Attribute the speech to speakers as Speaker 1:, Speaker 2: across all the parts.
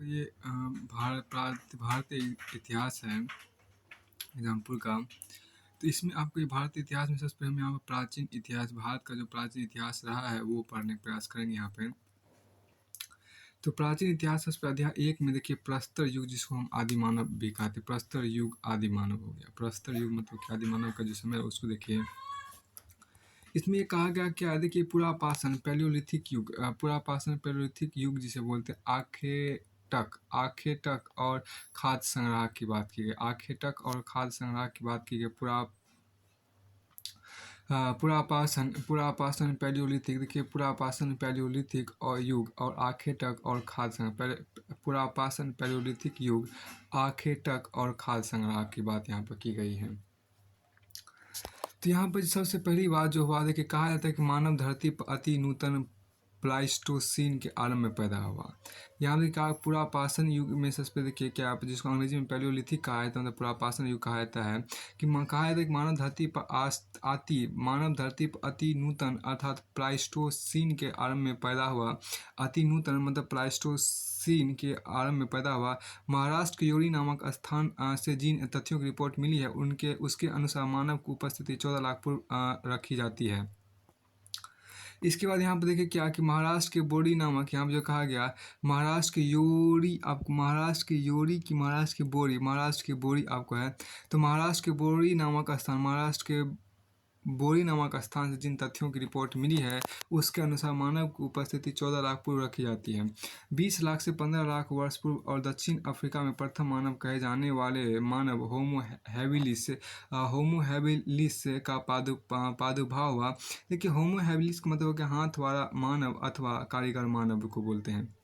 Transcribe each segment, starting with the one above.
Speaker 1: आपको ये भारतीय इतिहास है एग्जाम्पल का। तो इसमें आपको ये भारतीय इतिहास में सबसे पहले हम यहाँ पर प्राचीन इतिहास, भारत का जो प्राचीन इतिहास रहा है वो पढ़ने का प्रयास करेंगे यहाँ पे। तो प्राचीन इतिहास सबसे अध्याय 1 में देखिए प्रस्तर युग, जिसको हम आदि मानव भी कहते हैं। प्रस्तर युग आदि मानव हो गया। प्रस्तर युग मतलब कि आदि मानव का जो समय है उसको देखिए। इसमें ये कहा गया क्या है, देखिए पुरापाषाण पैलियोलिथिक युग, पुरापाषाण पैलियोलिथिक युग जिसे बोलते हैं। आखेटक और खाद्य संग्रह की बात की गई। आखेटक और खाद्य संग्रह की बात की गई। पुरापाषाण पैलियोलिथिक, देखिए पुरापाषाण पैलियोलिथिक और युग और आखेटक और खाद्य संग्रह। पुरापाषाण पैलियोलिथिक युग, आखेटक और खाद्य संग्रह की बात यहाँ पर की गई है। तो यहाँ पर सबसे पहली बात जो हुआ, देखिए कहा जाता है कि मानव धरती पर अति नूतन प्लाइस्टोसीन के आरंभ में पैदा हुआ। यहाँ पर कहा पुरापाषाण युग में सबसे पहले देखिए क्या, जिसको अंग्रेजी में पैलियोलिथिक कहा जाता है, मतलब पुरापाषाण युग कहा जाता है कि कहा जाता है कि मानव धरती पर अति नूतन अर्थात प्लाइस्टोसीन के आरंभ में पैदा हुआ। अति नूतन मतलब प्लाइस्टोसीन के आरंभ में पैदा हुआ। महाराष्ट्र के योरी नामक स्थान से जिन तथ्यों की रिपोर्ट मिली है उसके अनुसार मानव की उपस्थिति 14 लाख पूर्व रखी जाती है। इसके बाद यहाँ पर देखिए क्या कि महाराष्ट्र के बोरी नामक, यहाँ पर जो कहा गया महाराष्ट्र के योरी, आपको महाराष्ट्र की बोरी आपको है। तो महाराष्ट्र के बोरी नामक स्थान से जिन तथ्यों की रिपोर्ट मिली है उसके अनुसार मानव की उपस्थिति 14 लाख पूर्व रखी जाती है। 20 लाख से 15 लाख वर्ष पूर्व और दक्षिण अफ्रीका में प्रथम मानव कहे जाने वाले मानव होमो हैबिलिस का प्रादुर्भाव हुआ। देखिए होमो हैबिलिस का मतलब हो गया हाथ वाला मानव अथवा कारीगर मानव को बोलते हैं।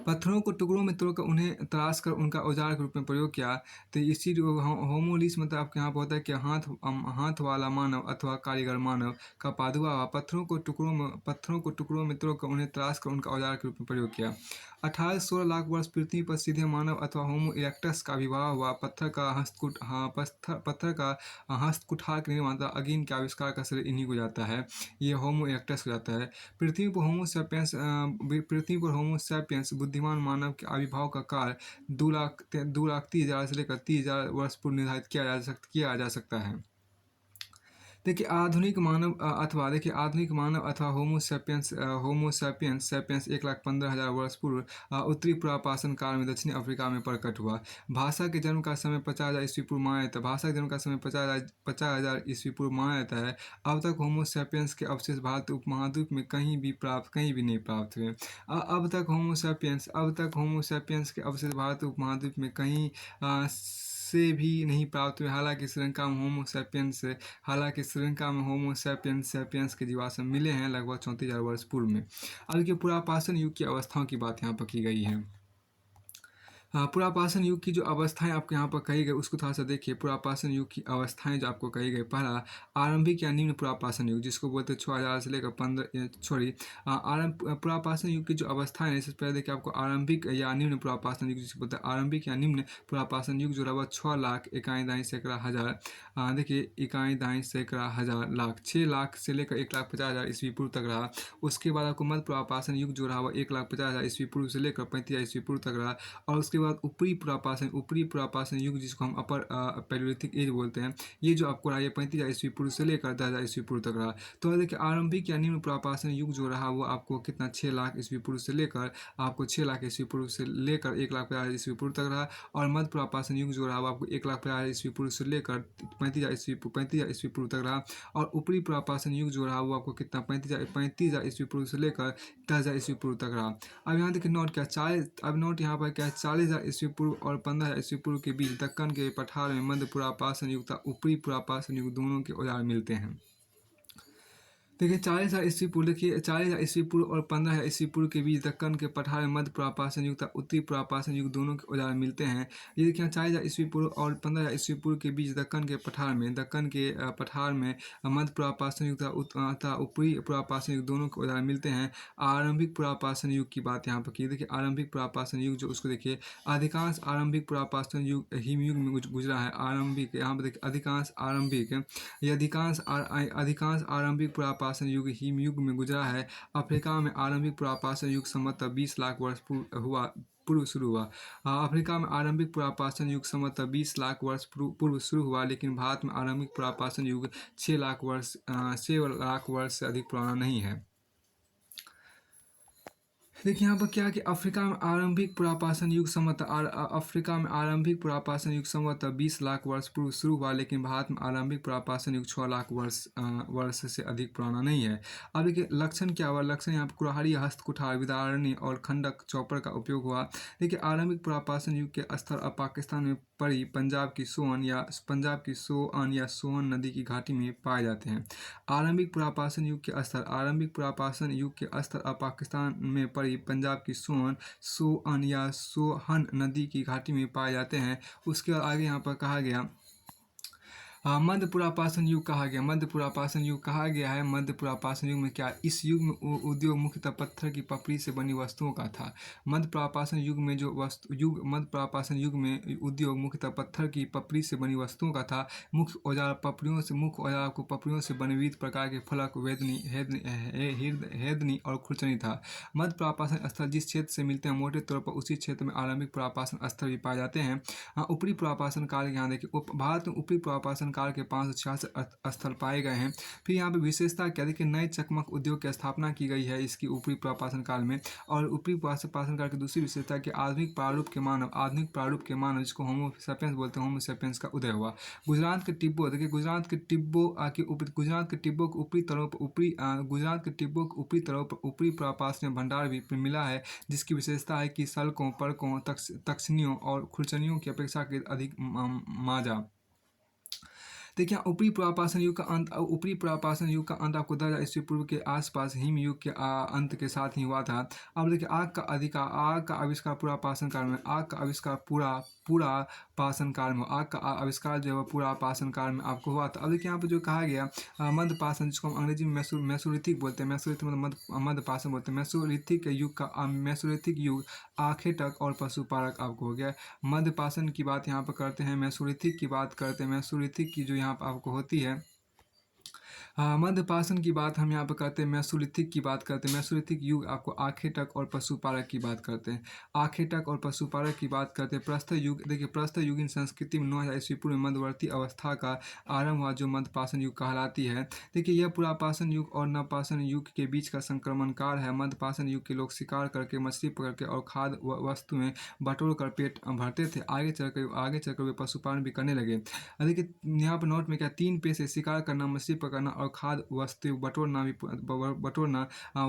Speaker 1: पत्थरों को टुकड़ों में तोड़कर उन्हें तराश कर उनका औजार के रूप में प्रयोग किया। तो इसी होमोलिस मतलब आपके यहाँ पर होता है कि हाथ वाला मानव अथवा कारीगर मानव का प्रादुर्भाव। पत्थरों को टुकड़ों में तोड़कर उन्हें तराश कर उनका औजार के रूप में प्रयोग किया। 18 से 16 लाख वर्ष पृथ्वी पर सीधे मानव अथवा होमो इरेक्टस का आविर्भाव हुआ। पत्थर का हस्तकुठार के निर्माण अगिन के आविष्कार का श्रेय इन्हीं को जाता है। ये होमो इरेक्टस को जाता है। पृथ्वी पर होमो सैपियंस बुद्धिमान मानव के आविर्भाव का काल 2,30,000 से लेकर 30,000 वर्ष पूर्व निर्धारित किया जा सकता है। देखिए आधुनिक मानव अथवा होमो सैपियंस 1,15,000 वर्ष पूर्व उत्तरी पुरापाषाण काल में दक्षिण अफ्रीका में प्रकट हुआ। भाषा के जन्म का समय 50,000 ईस्वी पूर्व माना जाता है। 50,000 ईस्वी पूर्व माना जाता है। अब तक होमो सैपियंस के अवशेष भारत उपमहाद्वीप में कहीं भी नहीं प्राप्त हुए। अब तक होमो सैपियंस के अवशेष भारत उपमहाद्वीप में कहीं से भी नहीं प्राप्त हुए। हालांकि श्रीलंका में होमो सैपियंस के जीवाश्म मिले हैं लगभग 34,000 वर्ष पूर्व में। अब देखिए पुरापाषाण युग की अवस्थाओं की बात यहाँ पर की गई है। पुरापाषाण युग की जो अवस्थाएं आपको यहाँ पर कही गई उसको थोड़ा सा देखिए। पुरापाषाण युग की अवस्थाएं जो आपको कही गई, पहला आरंभिक या निम्न पुरापाषाण युग, जिसको बोलते हैं 6,000 से लेकर 15 पुरापाषाण युग की जो अवस्थाएं हैं, इससे पहले देखिए आपको आरंभिक या निम्न पुरापाषाण युग जिसको बोलते हैं आरंभिक या निम्न पुरापाषाण युग, जो लगभग 6 लाख 61,000 देखिए 61,000 लाख 6 लाख से लेकर 1,50,000 ईस्वी पूर्व तक रहा। उसके बाद आपको मध्य पुरापाषाण युग जो रहा वह 1,50,000 ईस्वी पूर्व से लेकर 35,000 ईस्वी पूर्व तक रहा। और उसके बाद ऊपरी पुरापाषाण युग जिसको हम अपर पैलियोलिथिक एज बोलते हैं, ये जो आपको रहा ये 35,000 ईस्वी पूर्व से लेकर 10,000 ईस्वी पूर्व तक रहा। तो देखिए आरंभिक या निम्न पुरापाषाण युग जो रहा वो आपको कितना 6 लाख ईस्वी पूर्व से लेकर 1,50,000 ईस्वी पूर्व तक रहा। और मध्य पुरापाषाण युग जो रहा वो आपको 1,50,000 ईस्वी पूर्व से लेकर 35,000 ईस्वी पूर्व तक रहा। और ऊपरी पुरापाषाण युग जो रहा वो आपको कितना 35,000 ईस्वी पूर्व से लेकर 10,000 ईस्वी पूर्व तक रहा। अब यहाँ देखिए नोट यहाँ पर क्या 40,000 ईस्वी पूर्व और 15,000 ईस्वी पूर्व के बीच दक्कन के पठार में मध्य पुरापाषाण युग तथा ऊपरी पुरापाषाण युग दोनों के औजार मिलते हैं। देखिए 40,000 ईस्वी पूर्व और 15,000 ईस्वी पूर्व के बीच दक्कन के पठार में मध्य पुरापाषाण युग तथा उत्तरी पुरापाषाण युग दोनों के औजार मिलते हैं। ये देखिए 40,000 ईस्वी पूर्व और 15,000 ईस्वी पूर्व के बीच दक्कन के पठार में मध्य पुरापाषाण युग तथा ऊपरी पुरापाषाण युग दोनों के औजार मिलते हैं। आरंभिक पुरापाषाण युग की बात यहाँ पर की। देखिए आरंभिक पुरापाषाण युग जो उसको देखिए, अधिकांश आरंभिक पुरापाषाण युग हिमयुग में गुजरा है। आरंभिक यहाँ पर देखिए अधिकांश आरंभिक पुरापाषाण युग हिमयुग में गुजरा है। अफ्रीका में आरंभिक पुरापाषाण युग संवतः 20 लाख वर्ष पूर्व हुआ पूर्व शुरू हुआ। अफ्रीका में आरंभिक पुरापाषाण युग संभवतः 20 लाख वर्ष पूर्व शुरू हुआ, लेकिन भारत में आरंभिक पुरापाषाण युग 6 लाख वर्ष से अधिक पुराना नहीं है। देखिए यहाँ पर क्या है कि अफ्रीका में आरंभिक पुरापाषाण युग संभवतः 20 लाख वर्ष पूर्व शुरू हुआ, लेकिन भारत में आरंभिक पुरापाषाण युग 6 लाख वर्ष से अधिक पुराना नहीं है। अब देखिए लक्षण क्या हुआ, लक्षण यहाँ पर कुल्हाड़ी, हस्त कुठार, विदारणी और खंडक चौपर का उपयोग हुआ। देखिए आरंभिक पुरापाषाण युग के स्थल अब पाकिस्तान में पड़ी पंजाब की सोअन या सोअन नदी की घाटी में पाए जाते हैं। आरंभिक पुरापाषाण युग के स्थल अब पाकिस्तान में पड़ी पंजाब की सोअन या सोहन नदी की घाटी में पाए जाते हैं। उसके आगे यहाँ पर कहा गया मध्य पुरापाषाण युग कहा गया। मध्य पुरापाषाण युग कहा गया है। मध्य पुरापाषाण युग में क्या, इस युग में उद्योग मुख्यतः पत्थर की पपड़ी से बनी वस्तुओं का था। मध्य पुरापाषाण युग में उद्योग मुख्यतः पत्थर की पपड़ी से बनी वस्तुओं का था। मुख्य औजार को पपड़ियों से बने विविध प्रकार के फलक, हेदनी और खुरचनी था। मध्य पुरापाषाण स्थल जिस क्षेत्र से मिलते हैं मोटे तौर पर उसी क्षेत्र में आरंभिक पुरापाषाण स्थल भी पाए जाते हैं। ऊपरी पुरापाषाण काल यहाँ देखिए भारत में ऊपरी पुरापाषाण काल के 566 स्थल पाए गए हैं। फिर यहाँ पे विशेषता क्या देखिए, नए चकमक उद्योग की स्थापना की गई है इसकी ऊपरी पुरापाषाण काल में। और ऊपरी पुरापाषाण काल की दूसरी विशेषता कि आधुनिक प्रारूप के मानव जिसको होमो सेपियंस बोलते हैं, होमो सेपियंस का उदय हुआ। गुजरात के टिब्बो देखिए, गुजरात के टिब्बो के ऊपरी तलों पर ऊपरी पुरापाषाण भंडार भी मिला है, जिसकी विशेषता है कि सल्कों, पड़कों, तक्षनियों और खुरचनियों की अपेक्षा के अधिक माजा। देखिए ऊपरी पुरापाषाण युग का अंत आपको 10,000 ईस्वी पूर्व के आसपास हिम युग के अंत के साथ ही हुआ था। अब देखिए आग का आविष्कार पुरापाषाण काल में, आग का आविष्कार पुरापाषाण काल में, आग का आविष्कार जो है पुरापाषाण काल में आपको हुआ था। अब देखिए यहाँ पर जो कहा गया मध्यपाषाण, जिसको हम अंग्रेजी में मेसोलिथिक बोलते हैं, मेसोलिथिक मतलब मध्यपाषाण बोलते हैं। मेसोलिथिक युग आखेटक और पशुपालक आपको हो गया। मध्यपाषाण की बात यहाँ पर करते हैं, मेसोलिथिक की बात करते हैं। मेसोलिथिक की जो यहाँ पर आपको होती है, मध्यपाषाण की बात हम यहाँ पर करते हैं, मेसोलिथिक की बात करते हैं। मेसोलिथिक युग आपको आखेटक और पशुपालक की बात करते हैं। आखेटक और पशुपालक की बात करते हैं। प्रस्तर युग देखिए, प्रस्तर युगीन संस्कृति में 9,000 ईस्वी पूर्व में मध्यवर्ती अवस्था का आरंभ हुआ, जो मध्यपाषाण युग कहलाती है। देखिए यह पुरापाषाण युग और नवपाषाण युग के बीच का संक्रमण काल है। मध्यपाषाण युग के लोग शिकार करके, मछली पकड़ के और खाद्य वस्तुएं बटोर कर पेट भरते थे। आगे चलकर वे पशुपालन भी करने लगे। देखिए यहाँ पर नोट में क्या, 3 पेशे शिकार करना, मछली पकड़ना और खाद्य वस्तु बटोरना,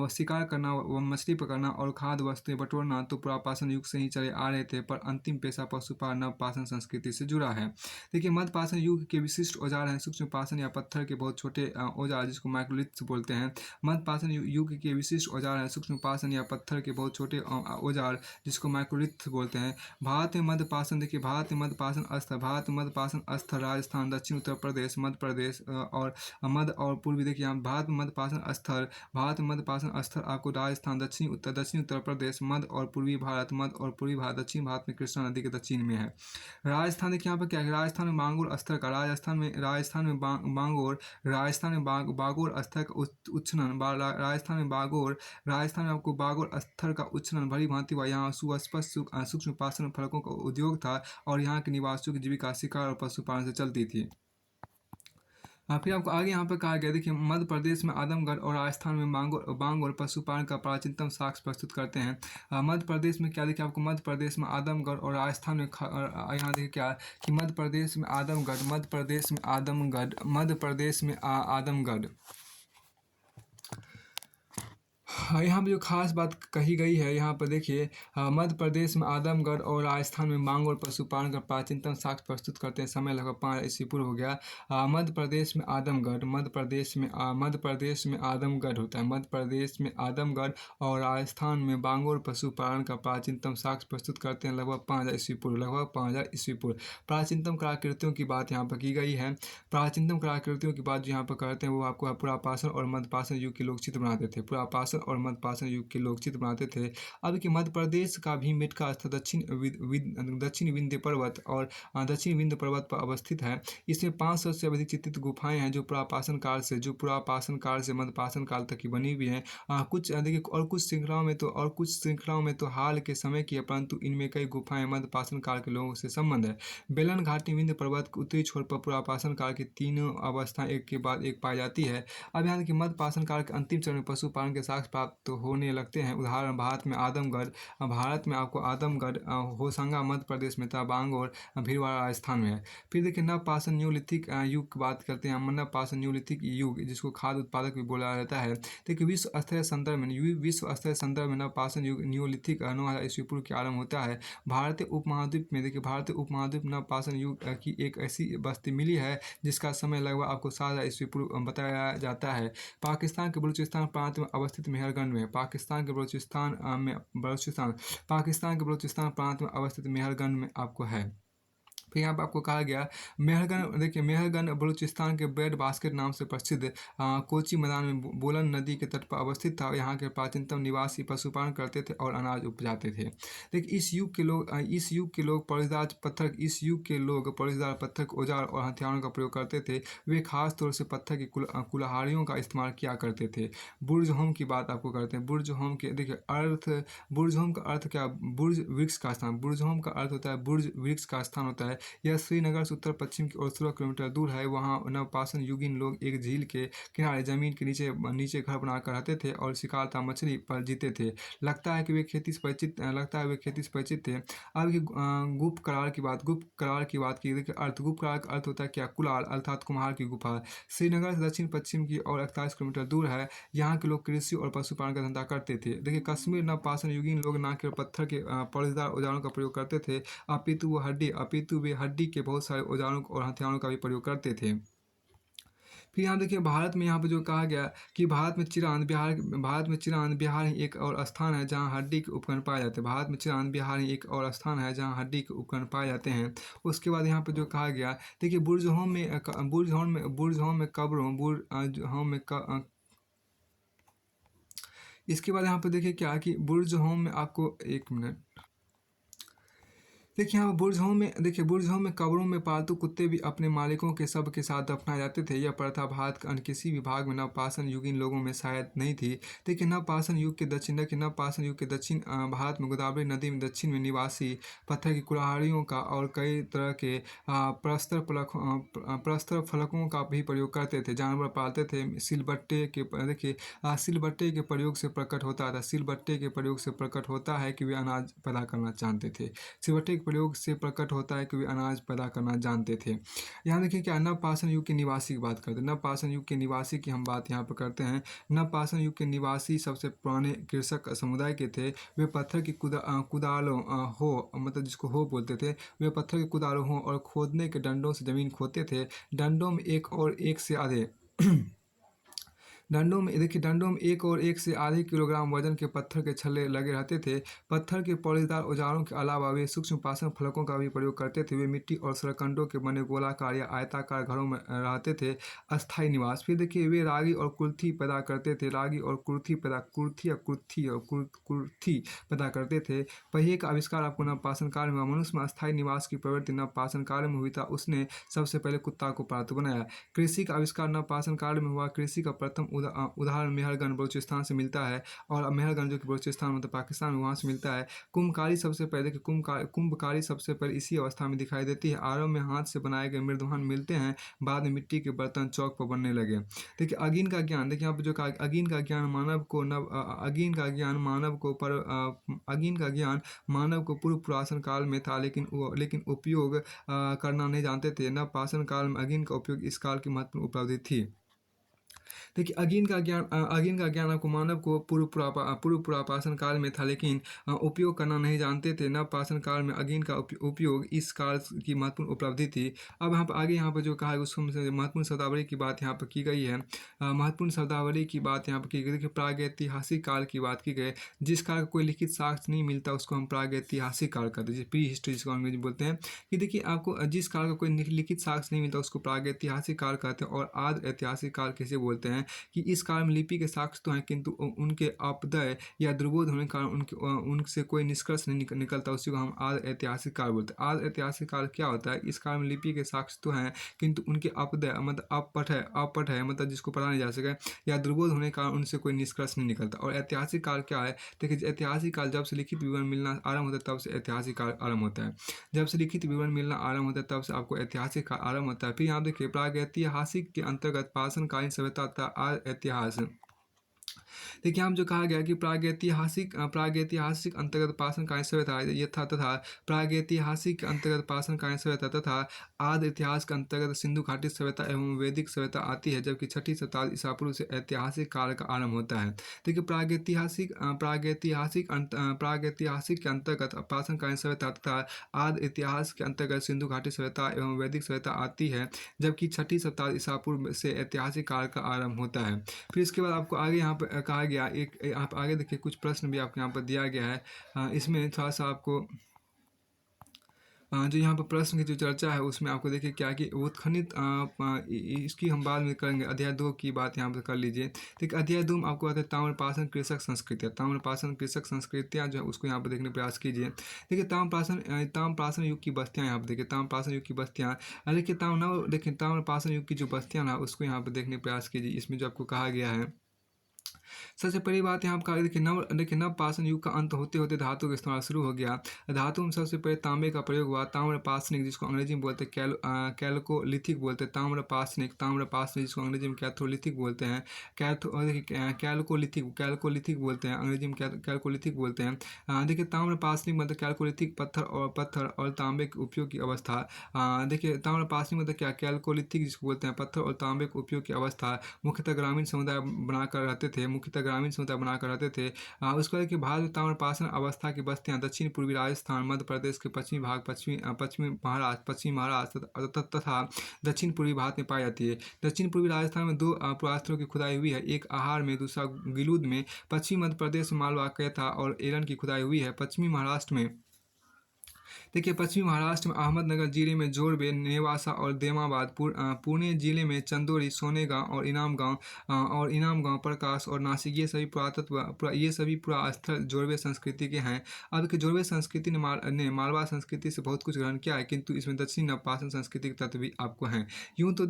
Speaker 1: शिकार करना, मछली पकड़ना और खाद्य वस्तुएं बटोरना तो पुरापाषाण युग से ही चले आ रहे थे, पर अंतिम पेशा पशुपालन नवपाषाण संस्कृति से जुड़ा है। देखिए मध्यपाषाण युग के विशिष्ट औजार हैं सूक्ष्म पाषाण या पत्थर के बहुत छोटे औजार, जिसको माइक्रोलिथ्स बोलते हैं। मध्यपाषाण युग के विशिष्ट औजार हैं सूक्ष्म पाषाण या पत्थर के बहुत छोटे औजार, जिसको माइक्रोलिथ्स बोलते हैं। भारत में मध्यपाषाण देखिए, भारत में मध्यपाषाण स्थल राजस्थान, दक्षिण उत्तर प्रदेश, मध्य प्रदेश मध्य और पूर्वी। देखिए यहाँ भारत में मध्यपाषाण स्थल आपको राजस्थान, दक्षिणी उत्तर प्रदेश, मध्य और पूर्वी भारत, दक्षिण भारत में कृष्णा नदी के दक्षिण में है। राजस्थान देखिए यहाँ पर क्या है, राजस्थान में बांगोर स्थल का, राजस्थान में बागोर स्थल का उच्छनन, राजस्थान में आपको बागोर स्थल का उच्छनन भली भांति हुआ। यहाँ सुस्पष्ट सूक्ष्म पाषाण फलकों का उद्योग था और यहाँ के निवासियों की जीविका शिकार और पशुपालन से चलती थी। फिर आपको आगे यहाँ पर कहा गया, देखिए मध्य प्रदेश में आदमगढ़ और राजस्थान में बांगोर पशुपालन का प्राचीनतम साक्ष्य प्रस्तुत करते हैं। मध्य प्रदेश में क्या देखिए, आपको मध्य प्रदेश में आदमगढ़ और राजस्थान में यहाँ देखिए क्या कि मध्य प्रदेश में आदमगढ़ यहाँ पर जो खास बात कही गई है, यहाँ पर देखिए मध्य प्रदेश में आदमगढ़ और राजस्थान में बांगोर पशुपालन का प्राचीनतम साक्ष्य प्रस्तुत करते हैं। समय लगभग 5 ईस्वी पूर्व हो गया। मध्य प्रदेश में आदमगढ़ होता है। मध्य प्रदेश में आदमगढ़ और राजस्थान में बांगोर पशुपालन का प्राचीनतम साक्ष्य प्रस्तुत करते हैं, लगभग 5,000 ईस्वी पूर्व। प्राचीनतम कलाकृतियों की बात यहाँ पर की गई है। प्राचीनतम कलाकृतियों की बात जो यहाँ पर करते हैं वो आपको पुरापाषाण और मध्यपाषाण युग के लोग चित्र बनाते थे। पुरापाषाण और मध्यपाषाण युग के लोग चित्र बनाते थे। अब कि मध्य प्रदेश का भीमबेटका स्थल दक्षिण विंध्य पर्वत और दक्षिण विंध्य पर्वत पर अवस्थित है। इसमें 500 से अधिक चित्रित गुफाएं हैं जो पुरापाषाण काल से मध्यपाषाण काल तक की बनी हुई हैं। कुछ देखिए और कुछ श्रृंखलाओं में तो हाल के समय की है, परंतु इनमें कई गुफाएं मध्यपाषाण काल के लोगों से संबंध है। बेलन घाटी विंध्य पर्वत के उत्तरी छोर पर पुरापाषाण काल की तीनों अवस्थाएं एक के बाद एक पाई जाती है। अब यहाँ देखिए मध्यपाषाण काल के अंतिम चरण में पशुपालन के साक्ष्य प्राप्त होने लगते हैं। उदाहरण भारत में आपको आदमगढ़, होशंगा मध्य प्रदेश में, तवांग और भीलवाड़ा राजस्थान में है। फिर देखिए नवपाषाण न्यूलिथिक युग की बात करते हैं। नवपाषाण न्यूलिथिक युग जिसको खाद्य उत्पादक भी बोला जाता है। देखिए विश्व स्तरीय संदर्भ में नवपाषाण युग न्यूलिथिक 9000 ईस्वी पूर्व के आरंभ होता है। भारतीय उपमहाद्वीप नवपाषाण युग की एक ऐसी बस्ती मिली है जिसका समय लगभग आपको 7000 ईस्वी पूर्व बताया जाता है। पाकिस्तान के बलूचिस्तान प्रांत में अवस्थित मेहरगढ़ में मेहरगढ़ में आपको है। फिर यहाँ पर आपको कहा गया मेहरगढ़ बलूचिस्तान के ब्रेड बास्केट नाम से प्रसिद्ध कोची मैदान में बोलन नदी के तट पर अवस्थित था। यहाँ के प्राचीनतम निवासी पशुपालन करते थे और अनाज उपजाते थे। देखिए इस युग के लोग पौड़ीदार पत्थर के औजार और हथियारों का प्रयोग करते थे। वे खास तौर से पत्थर की कुल्हाड़ियों का इस्तेमाल किया करते थे। बुर्ज होम की बात आपको करते हैं। बुर्ज होम का अर्थ क्या? बुर्ज वृक्ष का स्थान। बुर्ज होम का अर्थ होता है बुर्ज वृक्ष का स्थान होता है। यह श्रीनगर से उत्तर पश्चिम की ओर 16 किलोमीटर दूर है। वहाँ नवपाषाण युगीन लोग एक झील के किनारे जमीन के नीचे घर बनाकर रहते थे और शिकार तथा मछली पर जीते थे। लगता है वे खेती से परिचित थे। अब गुप्त करार की बात की। देखिए गुप्त करार का अर्थ होता है क्या? कुलाल अर्थात कुम्हार की गुफा। श्रीनगर से दक्षिण पश्चिम की ओर 41 किलोमीटर दूर है। यहाँ के लोग कृषि और पशुपालन का धंधा करते थे। देखिए कश्मीर नवपाषाण युगीन लोग न केवल पत्थर के पौड़ीदार औजारों का प्रयोग करते थे, अपितु वे हड्डी के बहुत सारे औजारों और हथियारों का भी प्रयोग करते थे। फिर यहाँ देखिए भारत में यहाँ पर जो कहा गया कि भारत में चिरांद बिहार ही एक और स्थान है जहाँ हड्डी के उपकरण पाए जाते हैं। भारत में चिरांद बिहार ही एक और स्थान है जहाँ हड्डी के उपकरण पाए जाते हैं। उसके बाद यहाँ पर जो कहा गया देखिए बुर्ज होम में इसके बाद यहाँ पर देखिए क्या कि बुर्ज होम में आपको एक मिनट देखिए यहाँ बुर्ज होम में कब्रों में पालतू कुत्ते भी अपने मालिकों के शव के साथ दफनाए जाते थे। यह प्रथा भारत के अन्य किसी भी भाग में नवपाषाण युगीन लोगों में शायद नहीं थी। देखिए नवपाषाण युग के दक्षिण भारत में गोदावरी नदी में दक्षिण में निवासी पत्थर की कुल्हाड़ियों का और कई तरह के प्रस्तर फलकों का भी प्रयोग करते थे। जानवर पालते थे। सिलबट्टे के प्रयोग से प्रकट होता है कि वे अनाज पैदा करना जानते थे। सिलबट्टे प्रयोग से प्रकट होता है कि वे अनाज पैदा करना जानते थे। यहाँ देखिए क्या नवपाषाण युग के निवासी की बात करते हैं। नवपाषाण युग के निवासी की हम बात यहाँ पर करते हैं। नवपाषाण युग के निवासी सबसे पुराने कृषक समुदाय के थे। वे पत्थर की कुदालों मतलब जिसको हो बोलते थे, वे पत्थर के कुदालों हो और खोदने के डंडों से जमीन खोदते थे। डंडों में एक और एक से आधे किलोग्राम वजन के पत्थर के छल्ले लगे रहते थे। पत्थर के पौड़ीदार औजारों के अलावा वे सूक्ष्म पाषाण फलकों का भी प्रयोग करते थे। वे मिट्टी और सरकंडों के बने गोलाकार या आयताकार घरों में रहते थे। अस्थायी निवास। फिर देखिए वे रागी और कुर्थी पैदा करते थे। कुर्थी पैदा करते थे। पहिए का आविष्कार आपको नवपाषाण काल में मनुष्य में अस्थायी निवास की प्रवृत्ति नवपाषाण काल में हुई था। उसने सबसे पहले कुत्ता को पालतू बनाया। कृषि का आविष्कार नवपाषाण काल में हुआ। कृषि का प्रथम उदाहरण मेहरगढ़ बलूचिस्तान से मिलता है और मेहरगढ़ जो कि बलूचिस्तान मतलब पाकिस्तान में वहाँ से मिलता है। कुंभकारी सबसे पहले इसी अवस्था में दिखाई देती है। आरंभ में हाथ से बनाए गए मृदवाहन मिलते हैं, बाद में मिट्टी के बर्तन चौक पर बनने लगे। देखिए अगीन का ज्ञान। देखिए यहाँ पर जो कहा अगीन का ज्ञान मानव को पूर्व पुरातन काल में था, लेकिन उपयोग करना नहीं जानते थे। नवपाषाण काल में अगीन का उपयोग इस काल की महत्वपूर्ण उपलब्धि थी। देखिए अगीन का ज्ञान आपको मानव को पूर्व पुरापाषाण काल में था, लेकिन उपयोग करना नहीं जानते थे। नवपाषाण काल में अगीन का उपयोग इस काल की महत्वपूर्ण उपलब्धि थी। अब यहाँ पर जो कहा है उसको महत्वपूर्ण शब्दावली की बात यहाँ पर की गई है। देखिए प्रागैतिहासिक काल की बात की गई। जिस काल का कोई लिखित साक्ष्य नहीं मिलता उसको हम प्रागैतिहासिक काल कहते हैं, प्री हिस्ट्री जिसको अंग्रेजी में बोलते हैं। कि देखिए आपको जिस काल का कोई लिखित साक्ष्य नहीं मिलता उसको प्रागैतिहासिक काल कहते हैं और आद ऐतिहासिक काल किसे बोलते हैं। कि इस काल में लिपि के साक्ष्य तो हैं, किंतु उनके अपदय या दुर्बोध होने के कारण उनसे कोई निष्कर्ष नहीं निकलता। उसी को हम आद ऐतिहासिक काल बोलते हैं। आद ऐतिहासिक काल क्या होता है? इस काल में लिपि के साक्ष्य तो हैं, किंतु उनके अपदय मतलब अपठ है मतलब जिसको पढ़ा नहीं जा सके, या दुर्बोध होने के कारण उनसे कोई निष्कर्ष नहीं निकलता। और ऐतिहासिक काल क्या है? देखिए, ऐतिहासिक काल जब से लिखित विवरण मिलना आरंभ होता है तब से ऐतिहासिक काल आरंभ होता है। जब से लिखित विवरण मिलना आरंभ होता है तब से आपको ऐतिहासिक काल आरंभ होता है। फिर यहाँ देखिए, प्रागैतिहासिक के अंतर्गत पाषाणकालीन सभ्यता तथा इतिहास। देखिए, हम जो कहा गया कि प्रागैतिहासिक अंतर्गत पाषाणकालीन सभ्यता यथा तथा प्रागैतिहासिक के अंतर्गत पाषाणकालीन सभ्यता तथा आदि इतिहास के अंतर्गत सिंधु घाटी सभ्यता एवं वैदिक सभ्यता आती है, जबकि छठी शताब्दी ईसा पूर्व से ऐतिहासिक काल का आरंभ होता है। देखिए, प्रागैतिहासिक के अंतर्गत पाषाणकालीन सभ्यता तथा आदि इतिहास के अंतर्गत सिंधु घाटी सभ्यता एवं वैदिक सभ्यता आती है, जबकि छठी शताब्दी ईसा पूर्व से ऐतिहासिक काल का आरंभ होता है। फिर इसके बाद आपको आगे यहाँ पर कहा गया, एक आप आगे देखिए कुछ प्रश्न भी आपको यहाँ पर दिया गया है। इसमें थोड़ा सा आपको जो यहाँ पर प्रश्न की जो चर्चा है उसमें आपको देखिए क्या कि उत्खनित इसकी हम बाद में करेंगे। अध्याय 2 की बात यहाँ पर कर लीजिए। ठीक, अध्याय 2 में आपको आता है ताम्रपाषाण कृषक संस्कृतियाँ। ताम्रपाषाण कृषक संस्कृतियाँ जो है उसको यहाँ पर देखने का प्रयास कीजिए। देखिए, ताम्रपाषाण युग की बस्तियाँ यहाँ पर देखिए, ताम्रपाषाण युग की बस्तियाँ। देखिए, ताम्रपाषाण युग की जो बस्तियाँ ना उसको यहाँ पर देखने का प्रयास कीजिए। इसमें जो आपको कहा गया है, सबसे पहली बात यहाँ पर देखिए नव पाषाण युग का अंत होते होते धातु का इस्तेमाल शुरू हो गया। धातु में सबसे पहले तांबे का प्रयोग हुआ। ताम्रपाषाणिक, जिसको अंग्रेजी में बोलते हैं कैल्कोलिथिक बोलते हैं। ताम्रपाषाणिक जिसको अंग्रेजी में कैथोलिथिक बोलते हैं। कैल्कोलिथिक बोलते हैं, अंग्रेजी में कैल्कोलिथिक बोलते हैं। देखिए, ताम्रपाषाणिक मतलब कैल्कोलिथिक पत्थर और तांबे के उपयोग की अवस्था। देखिए, ताम्रपाषाणिक मतलब क्या? कैल्कोलिथिक जिसको बोलते हैं पत्थर और तांबे के उपयोग की अवस्था। मुख्यतः ग्रामीण समुदाय बनाकर रहते थे, उसके बाद कि भारत में ताम्रपाषाण अवस्था की बस्तियां दक्षिण पूर्वी राजस्थान, मध्य प्रदेश के पश्चिमी भाग, पश्चिमी महाराष्ट्र तथा दक्षिण पूर्वी भारत में पाई जाती है। दक्षिण पूर्वी राजस्थान में 2 पुरास्थलों की खुदाई हुई है, एक आहार में, दूसरा गिलूद में। पश्चिमी मध्य प्रदेश में मालवा, कैथा और एरन की खुदाई हुई है। पश्चिमी महाराष्ट्र में देखिए, पश्चिमी महाराष्ट्र में अहमदनगर जिले में जोरबे, नेवासा और देमाबाद। पुणे जिले में चंदोरी, सोनेगांव और इनाम गांव, प्रकाश और नासिक, ये सभी पुरास्थल जोरबे संस्कृति के हैं। अब कि जोरबे संस्कृति ने मालवा संस्कृति से बहुत कुछ ग्रहण किया है, किंतु इसमें दक्षिण नवपाषाण संस्कृति के तत्व भी आपको हैं। यूँ तो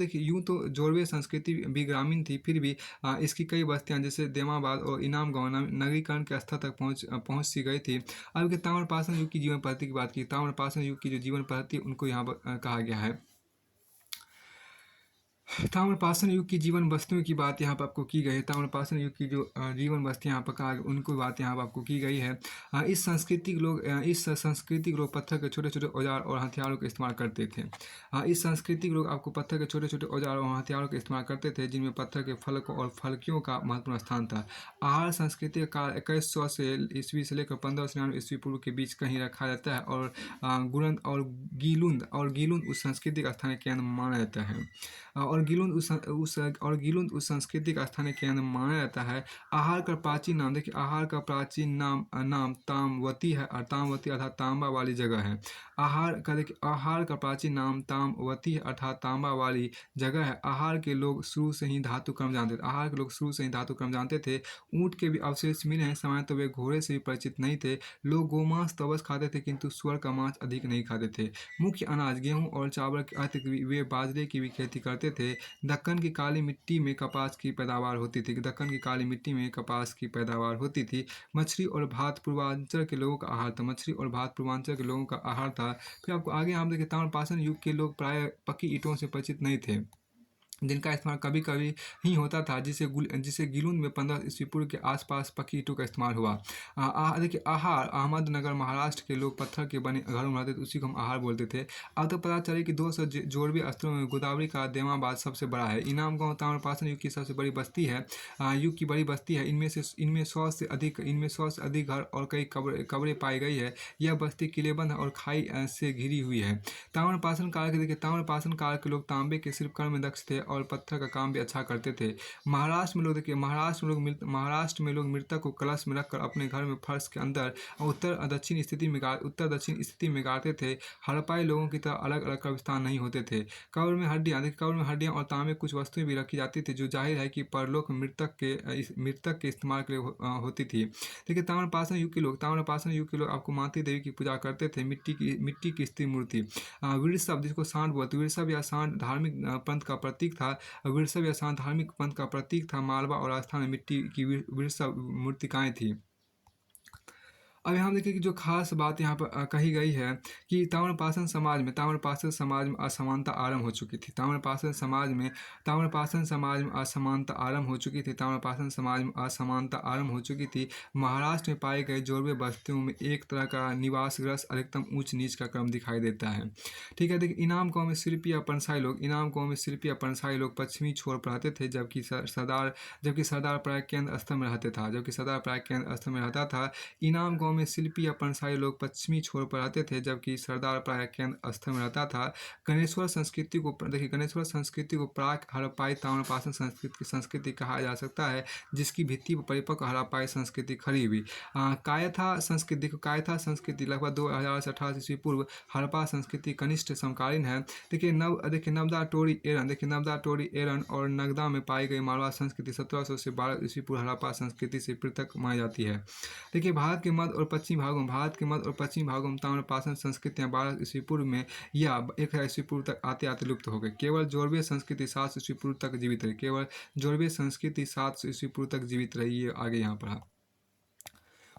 Speaker 1: जोरबे संस्कृति भी ग्रामीण थी, फिर भी इसकी कई बस्तियाँ जैसे देमाबाद और इनाम गांव नगरीकरण के स्तर तक पहुँच सी गई थी। अब के ताम्रपाषाण युग की जीवन पद्धति की बात की, ताम्रपाषाण युग की जो जीवन पद्धति उनको यहाँ पर कहा गया है। ताम्रपाषाण युग की जीवन बस्तियों की बात यहाँ पर आपको की गई है। ताम्रपाषाण युग की जो जीवन बस्तियाँ यहाँ पर कहा उनको बात यहाँ पर आपको की गई है। इस संस्कृति के लोग पत्थर के छोटे छोटे औजार और हथियारों का इस्तेमाल करते थे। इस संस्कृति के लोग आपको पत्थर के छोटे छोटे औजार और हथियारों का इस्तेमाल करते थे, जिनमें पत्थर के फलकों और फलकियों का महत्वपूर्ण स्थान था। आहार संस्कृति का काल 2100 से ईस्वी से लेकर 1599 ईस्वी पूर्व के बीच कहीं रखा जाता है, और गुरंद और गीलुंद उस सांस्कृतिक स्थानीय केंद्र माना जाता है। और गिलुंद उस संस्कृति का स्थानीय केंद्र माना जाता है। आहार का प्राचीन नाम, देखिए, आहार का प्राचीन नाम तामवती है, और तामवती अर्थात तांबा वाली जगह है। आहार का प्राचीन नाम तामवती है अर्थात तांबा वाली जगह है। आहार के लोग शुरू से ही धातु क्रम जानते थे। ऊँट के भी अवशेष मिले हैं। सामान्यतः वे घोड़े से भी परिचित नहीं थे। लोग गोमांस तो अवश्य खाते थे, किंतु सुअर का मांस अधिक नहीं खाते थे। मुख्य अनाज गेहूँ और चावल के अतिरिक्त वे बाजरे की भी खेती करते थे। दक्कन की काली मिट्टी में कपास की पैदावार होती थी। मछली और भात पूर्वांचल के लोगों का आहार था। फिर आपको आगे हम देखें, ताम्रपाषाण युग के लोग प्राय पक्की ईंटों से परिचित नहीं थे, जिनका इस्तेमाल कभी कभी ही होता था, जिसे गिलुंद में 15 ईस्वी पूर्व के आसपास पक्की ईंटों का इस्तेमाल हुआ। देखिए, आहार अहमदनगर महाराष्ट्र के लोग पत्थर के बने घरों में रहते थे, उसी को हम आहार बोलते थे। अब तक पता चले कि 200 जोड़वे स्थलों में गोदावरी का देमाबाद सबसे बड़ा है। इनाम गांव ताम्रपाषाण युग की सबसे बड़ी बस्ती है, इनमें 100 से अधिक घर और कई कब्रें पाई गई है। यह बस्ती किलेबंद और खाई से घिरी हुई है। ताम्रपाषाण काल के लोग तांबे के शिल्पकर्म में दक्ष थे और पत्थर का काम भी अच्छा करते थे। महाराष्ट्र में लोग देखिए, महाराष्ट्र में लोग मृतक को कलश में रखकर अपने घर में फर्श के अंदर उत्तर दक्षिण स्थिति में गाड़ते थे। हड़प्पाई लोगों की तरह अलग अलग कब्रिस्तान नहीं होते थे। कब्र में हड्डियां और तांबे कुछ वस्तुएं भी रखी जाती थी, जो जाहिर है कि परलोक में मृतक के इस्तेमाल के लिए होती थी। देखिए, ताम्रपाषाण युग के लोग आपको माती देवी की पूजा करते थे। मिट्टी की स्त्री मूर्ति, वृषभ जिसको सांड बोलते, वृषभ या सांड धार्मिक पंथ का प्रतीक था। मालवा और राजस्थान में मिट्टी की वृषभ मूर्तिकाएं थी। अब यहाँ देखिए कि जो खास बात यहाँ पर कही गई है कि ताम्रपाषाण समाज में असमानता आरंभ हो चुकी थी। ताम्रपाषाण समाज में असमानता आरंभ हो चुकी थी। महाराष्ट्र में पाए गए जोरवे बस्तियों में एक तरह का निवास गृह अधिकतम ऊंच नीच का क्रम दिखाई देता है। ठीक है, देखिए इनाम गाँव में शिल्पी या पनसाई लोग पश्चिमी छोर पर रहते थे, जबकि सरदार प्राय केंद्र स्थल में रहता था। इनाम गांव में शिल्पी या पनसाई लोग पश्चिमी छोर पर रहते थे, जबकि सरदार प्राय केंद्र स्थल में रहता था। गणेश्वर संस्कृति को प्राक हड़प्पाई ताम्रपाषाण संस्कृति कहा जा सकता है, जिसकी भित्ति पर परिपक्व हड़प्पाई संस्कृति खड़ी हुई। कायथा संस्कृति लगभग 2000 से 1800 ईस्वी पूर्व हड़प्पा संस्कृति कनिष्ठ समकालीन है। देखिए नवदा टोरी एरन और नगदा में पाई गई मारवाड़ संस्कृति 1700 से 12 ईस्वी पूर्व हड़प्पा संस्कृति से पृथक मानी जाती है। देखिए, भारत के मध्य और पश्चिम भागों में ताम्रपाषाण संस्कृतियाँ 12 ईस्वी पूर्व में या 1000 ईस्वी पूर्व तक आते आते लुप्त हो गई। केवल जोरवे संस्कृति 700 ईस्वी पूर्व तक जीवित रही है आगे यहाँ पर।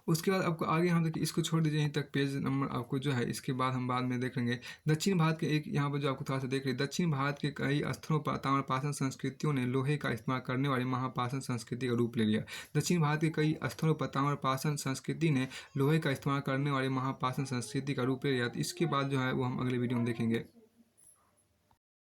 Speaker 1: उसके बाद आपको आगे हम देखिए, इसको छोड़ दीजिए यहीं तक, पेज नंबर आपको जो है इसके बाद हम बाद में देख लेंगे। दक्षिण भारत के एक यहाँ पर जो आपको थोड़ा सा देख रहे, दक्षिण भारत के कई स्थलों पर ताम्रपाषाण संस्कृतियों ने लोहे का इस्तेमाल करने वाली महापाषाण संस्कृति का रूप ले लिया। दक्षिण भारत के कई स्थलों पर ताम्रपाषाण संस्कृति ने लोहे का इस्तेमाल करने वाली महापाषाण संस्कृति का रूप ले लिया। तो इसके बाद जो है वो हम अगले वीडियो में देखेंगे।